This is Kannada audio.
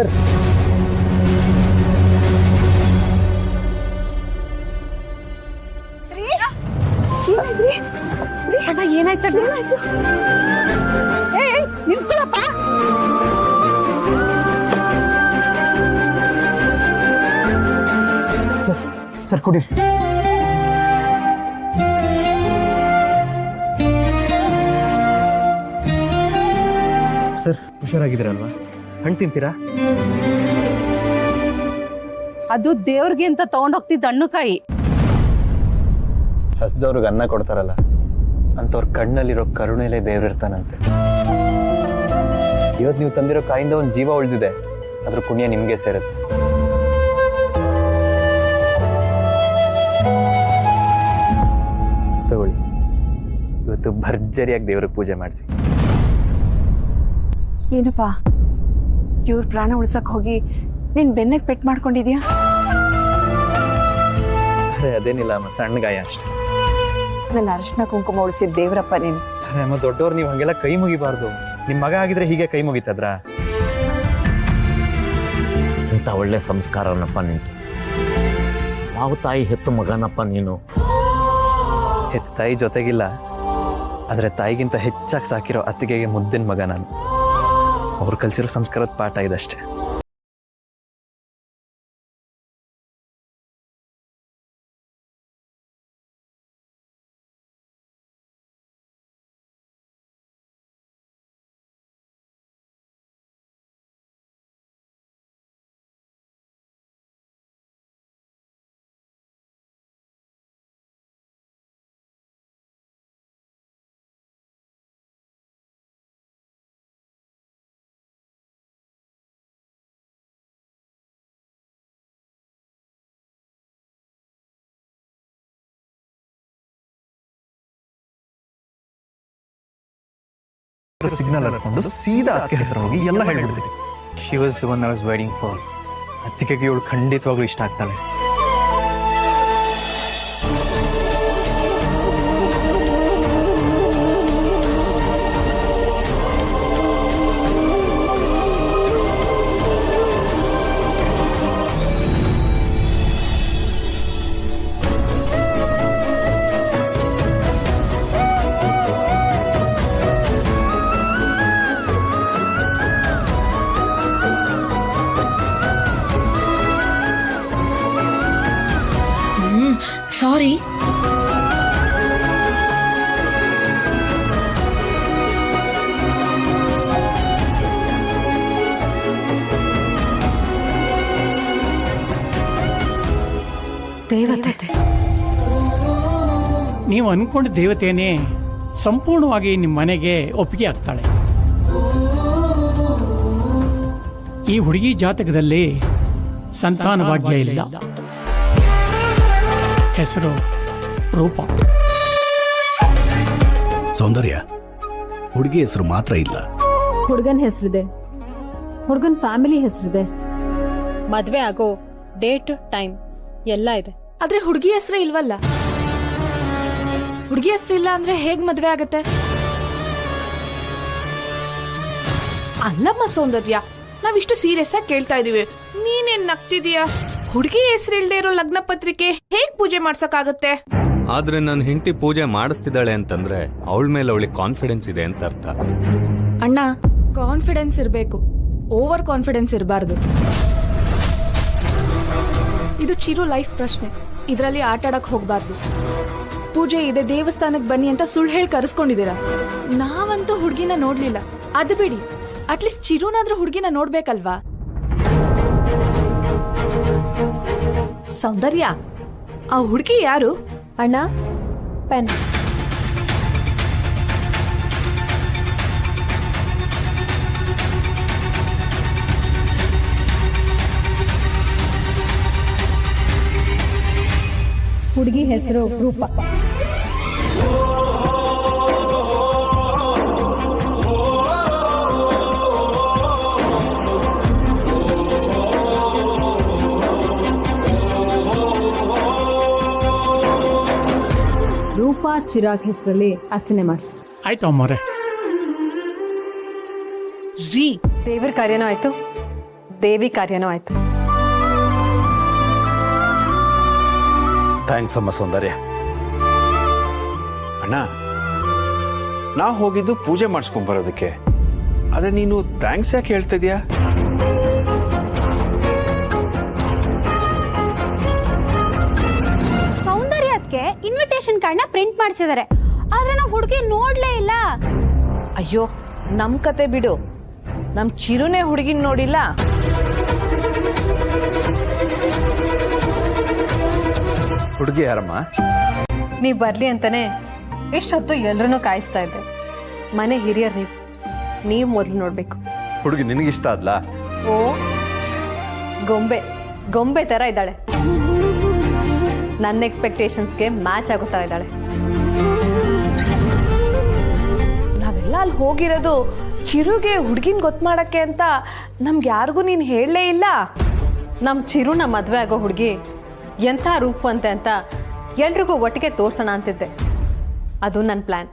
ಸರ್ ಅಣ್ಣ ಏನಾಯ್ತು ನಿಂತ್ಕೊಳಪ್ಪ. ಸರ್ ಕೊಡಿ. ಸರ್ ಹುಷಾರಾಗಿದ್ದೀರಲ್ವಾ? ಹಣ್ಣು ತಿಂತೀರಾ? ಅದು ದೇವ್ರಿಗೆ ಅಂತ ತಗೊಂಡೋಗ್ತಿದ್ದ ಹಣ್ಣುಕಾಯಿ. ಹಸ್ದವ್ರಿಗೆ ಅನ್ನ ಕೊಡ್ತಾರಲ್ಲ ಅಂತವ್ರ ಕಣ್ಣಲ್ಲಿರೋ ಕರುಣೆಲೆ ದೇವ್ರಿರ್ತಾನಂತೆ. ಇವತ್ತು ನೀವು ತಂದಿರೋ ಕಾಯಿಂದ ಒಂದು ಜೀವ ಉಳಿದಿದೆ, ಅದ್ರ ಪುಣ್ಯ ನಿಮ್ಗೆ ಸೇರುತ್ತೆ. ತಗೊಳ್ಳಿ, ಇವತ್ತು ಭರ್ಜರಿಯಾಗಿ ದೇವ್ರಿಗೆ ಪೂಜೆ ಮಾಡಿಸಿ. ಏನಪ್ಪಾ ಇವ್ರ ಪ್ರಾಣ ಉಳ್ಸಕ್ ಹೋಗಿ ನೀನ್ ಬೆನ್ನಕ್ಕೆ ಪೆಟ್ ಮಾಡ್ಕೊಂಡಿದ್ಯಾ? ಅದೇನಿಲ್ಲ ಅಮ್ಮ, ಸಣ್ಣ ಗಾಯ ಅಷ್ಟೇ. ನನ್ನ ಅರಿಶಿನ ಕುಂಕುಮ ಉಳಿಸಿದ ದೇವ್ರಪ್ಪ ನೀನು. ಅಮ್ಮ ದೊಡ್ಡವ್ರು, ನೀವು ಹಂಗೆಲ್ಲ ಕೈ ಮುಗಿಬಾರ್ದು. ನಿಮ್ ಮಗ ಆಗಿದ್ರೆ ಹೀಗೆ ಕೈ ಮುಗಿತದ್ರ? ಇಂಥ ಒಳ್ಳೆ ಸಂಸ್ಕಾರನಪ್ಪ ನಿಂತು. ಯಾವ ತಾಯಿ ಹೆತ್ತು ಮಗನಪ್ಪ ನೀನು. ಹೆತ್ತ ತಾಯಿ ಜೊತೆಗಿಲ್ಲ, ಆದ್ರೆ ತಾಯಿಗಿಂತ ಹೆಚ್ಚಾಗಿ ಸಾಕಿರೋ ಅತ್ತಿಗೆಗೆ ಮುದ್ದಿನ ಮಗ ನಾನು. ಅವ್ರು ಕಲಿಸಿರೋ ಸಂಸ್ಕಾರದ ಪಾಠ ಇದಷ್ಟೇ. ಸಿಗ್ನಲ್ ಹಾಕೊಂಡು ಸೀದಾ ಅದಕ್ಕೆ ಹತ್ರ ಹೋಗಿ ಎಲ್ಲ ಹೇಳ್ಬಿಡ್ತೀವಿ. She was the one I was waiting for. ಅತ್ತಿಗೆಗೆ ಇವಳು ಖಂಡಿತವಾಗ್ಲೂ ಇಷ್ಟ ಆಗ್ತಾಳೆ. ಸಾರಿ. ದೇವತೆ. ನೀವು ಅನ್ಕೊಂಡ ದೇವತೆಯೇ ಸಂಪೂರ್ಣವಾಗಿ ನಿಮ್ಮ ಮನೆಗೆ ಒಪ್ಪಿಗೆ ಆಗ್ತಾಳೆ. ಈ ಹುಡುಗಿ ಜಾತಕದಲ್ಲಿ ಸಂತಾನ ಭಾಗ್ಯ ಇಲ್ಲ. ಹೆಸರು ರೂಪ. ಸೌಂದರ್ಯ, ಹುಡುಗಿ ಹೆಸರು ಮಾತ್ರ ಇಲ್ಲ, ಹುಡುಗನ ಹೆಸರಿದೆ, ಹುಡುಗನ ಫ್ಯಾಮಿಲಿ ಹೆಸರಿದೆ, ಮದ್ವೆ ಆಗೋ ಡೇಟ್ ಟೈಮ್ ಎಲ್ಲ ಇದೆ. ಆದ್ರೆ ಹುಡುಗಿ ಹೆಸರೇ ಇಲ್ವಲ್ಲ. ಹುಡುಗಿ ಹೆಸರು ಇಲ್ಲ ಅಂದ್ರೆ ಹೇಗ್ ಮದ್ವೆ ಆಗತ್ತೆ? ಅಲ್ಲಮ್ಮ ಸೌಂದರ್ಯ, ನಾವಿಷ್ಟು ಸೀರಿಯಸ್ ಆಗಿ ಕೇಳ್ತಾ ಇದೀವಿ, ನೀನೇನ್ ನಗ್ತಿದೀಯಾ? ಹುಡುಗಿ ಹೆಸರು ಇಲ್ದೇ ಇರೋ ಲಗ್ನ ಪತ್ರಿಕೆ ಹೇಗ್ ಪೂಜೆ ಮಾಡ್ಸಕ್ಕಾಗತ್ತೆ? ಆದ್ರೆ ನನ್ನ ಹೆಂಡತಿ ಪೂಜೆ ಮಾಡಿಸ್ತಿದ್ದಾಳೆ ಅಂತಂದ್ರೆ ಅವಳ ಮೇಲೆ ಅವಳಿಗೆ ಕಾನ್ಫಿಡೆನ್ಸ್ ಇದೆ ಅಂತ ಅರ್ಥ. ಅಣ್ಣ, ಕಾನ್ಫಿಡೆನ್ಸ್ ಇರ್ಬೇಕು, ಓವರ್ ಕಾನ್ಫಿಡೆನ್ಸ್ ಇರಬಾರ್ದು. ಇದು ಚಿರು ಲೈಫ್ ಪ್ರಶ್ನೆ, ಇದರಲ್ಲಿ ಆಟ ಆಡಕ್ ಹೋಗ್ಬಾರ್ದು. ಪೂಜೆ ಇದೆ, ದೇವಸ್ಥಾನಕ್ಕೆ ಬನ್ನಿ ಅಂತ ಸುಳ್ಳು ಹೇಳಿ ಕರೆಸ್ಕೊಂಡಿದ್ದೀರಾ. ನಾವಂತೂ ಹುಡುಗಿನ ನೋಡ್ಲಿಲ್ಲ, ಅದು ಬಿಡಿ, ಅಟ್ಲೀಸ್ಟ್ ಚಿರುನಾದ್ರೂ ಹುಡುಗಿನ ನೋಡ್ಬೇಕಲ್ವಾ? ಸೌಂದರ್ಯ, ಆ ಹುಡುಗಿ ಯಾರು? ಅಣ್ಣ ಪೆನ್. ಹುಡುಗಿ ಹೆಸರು ರೂಪ. ರೂಪಾ ಚಿರಾಗ್ ಹೆಸರಲ್ಲಿ ಅರ್ಚನೆ ಮಾಡಿಸಿ. ಆಯ್ತು ಅಮ್ಮವ್ರೆ. ದೇವ್ರ ಕಾರ್ಯನೂ ಆಯ್ತು, ದೇವಿ ಕಾರ್ಯನೂ ಆಯ್ತು. ಥ್ಯಾಂಕ್ಸ್ ಅಮ್ಮ ಸೌಂದರ್ಯ. ಅಣ್ಣ, ನಾ ಹೋಗಿದ್ದು ಪೂಜೆ ಮಾಡಿಸ್ಕೊಂಡ್ ಬರೋದಕ್ಕೆ, ಆದ್ರೆ ನೀನು ಥ್ಯಾಂಕ್ಸ್ ಯಾಕೆ ಹೇಳ್ತಾ ಇದೀಯಾ? ಸೌಂದರ್ಯಕ್ಕೆ ಇನ್ವಿಟೇಷನ್ ಕಾರ್ಡ್ನ ಪ್ರಿಂಟ್ ಮಾಡಿಸಿದ್ದಾರೆ, ಆದ್ರೆ ನಾವು ಹುಡುಗಿ ನೋಡ್ಲೇ ಇಲ್ಲ. ಅಯ್ಯೋ, ನಮ್ ಕತೆ ಬಿಡು, ನಮ್ ಚಿರುನೇ ಹುಡುಗಿನ ನೋಡಿಲ್ಲ. ಹುಡುಗಿ ಯಾರಮ್ಮ? ನೀವ್ ಬರ್ಲಿ ಅಂತಾನೆ ಇಷ್ಟೊತ್ತು ಎಲ್ರನ್ನೂ ಕಾಯಿಸ್ತಾ ಇದ್ದೆ. ಮನೆ ಹಿರಿಯರ್ ನೀವ್ ಮೊದ್ಲು ನೋಡ್ಬೇಕು. ಹುಡುಗಿ ನಿನಗಿಷ್ಟ ಆದ್ಲಾ? ಓ, ಗೊಂಬೆ ತರ ಇದ್ದಾಳೆ. ನನ್ನ ಎಕ್ಸ್ಪೆಕ್ಟೇಷನ್ಸ್ಗೆ ಮ್ಯಾಚ್ ಆಗೋ ತರ ಇದ್ದಾಳೆ. ನಾವೆಲ್ಲ ಅಲ್ಲಿ ಹೋಗಿರೋದು ಚಿರುಗೆ ಹುಡುಗಿನ ಗೊತ್ತು ಮಾಡಕ್ಕೆ ಅಂತ ನಮ್ಗೆ ಯಾರಿಗೂ ನೀನು ಹೇಳಲೇ ಇಲ್ಲ. ನಮ್ ಚಿರುನ ಮದ್ವೆ ಆಗೋ ಹುಡುಗಿ ಎಂಥ ರೂಪವಂತೆ ಅಂತ ಎಲ್ರಿಗೂ ಒಟ್ಟಿಗೆ ತೋರ್ಸೋಣ ಅಂತಿದ್ದೆ. ಅದು ನನ್ನ ಪ್ಲಾನ್.